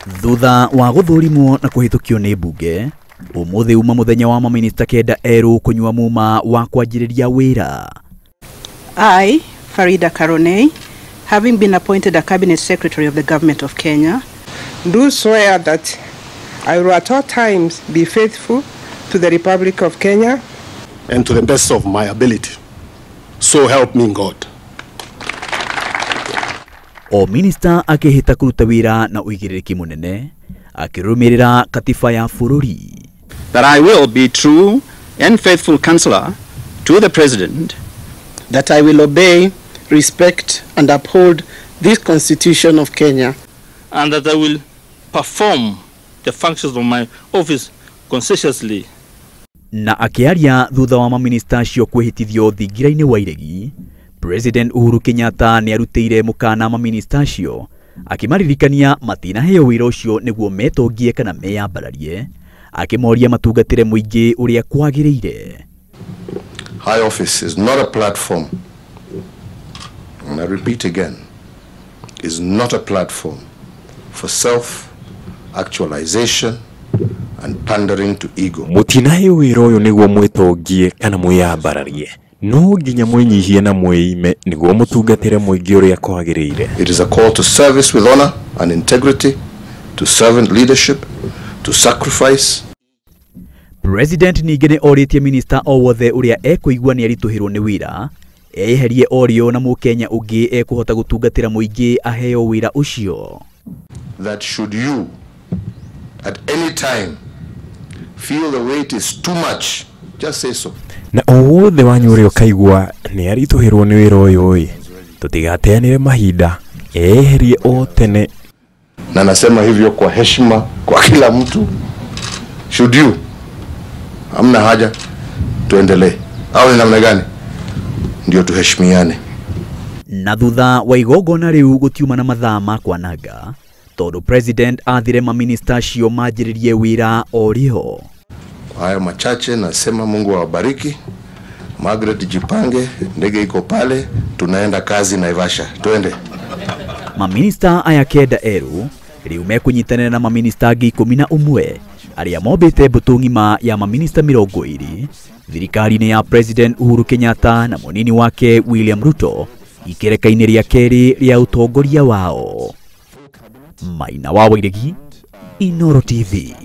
Thutha wa guthurimwo na kuhitukio ni mbunge, umuthi uma muthenya wa maminista kenda eru kunywa muma wa kwanjiriria wira. I, Farida Karonei, having been appointed a cabinet secretary of the government of Kenya, do swear that I will at all times be faithful to the Republic of Kenya and to the best of my ability. So help me God. O minister akihita kuruta wira na uigiririki munene akirumirira katiba ya bururi. That I will be true and faithful counselor to the president. That I will obey, respect and uphold this constitution of Kenya. And that I will perform the functions of my office conscientiously. Na akiaria thutha wa maminista acio kwihitithio thingira-ini wa iregi, President Uhuru Kenyatta ni arutire mukana maminista acio akimaririkania matinaheo wira ucio niguo metongie kana meyambararie, akimoria matungatire muingi uria kwagiriire. High office is not a platform, and I repeat again, is not a platform for self-actualization and pandering to ego. Mutinahe wira uyu niguo mwetongie kana mwiyambararie, no nginya mwenyihie na mweime niguo mutungatire muingi uria kwagiriire. It is a call to service with honor and integrity, to servant leadership, to sacrifice. President ningene oritie minister o wothe uria ekuigua ni arituhirwo ni wira eherie orio na mukenya ungi ekuhota gutungatira muingi aheo wira ucio. That should you at any time feel the weight is too much, just say so. Na wothe wanyu uria kaigua ni arituhirwo ni wira uyu tutigateanire mahinda eherie o tene. Na nasema hivyo kwa heshima kwa kila mtu. Should you amna haja tuendelee au ni namna gani? Ndio tuheshimiane. Na thutha wa igongona riu gutiuma na mathaa ma kwananga tondu president athire maminista acio manjiririe wira orio. Kwa hayo machache nasema Mungu awabariki. Margaret jipange, ndege iko pale, tunaenda kazi Naivasha. Twende. Maminista aya kenda eru riu mekunyitanira na maminista angi 11 aria mobite mbutu ngima ya maminista 20 thirikari-ini ya President Uhuru Kenyatta na munini wake William Ruto ikereka-ini ria keri ria utongoria wao. Maina wa Wairegi, Inooro TV.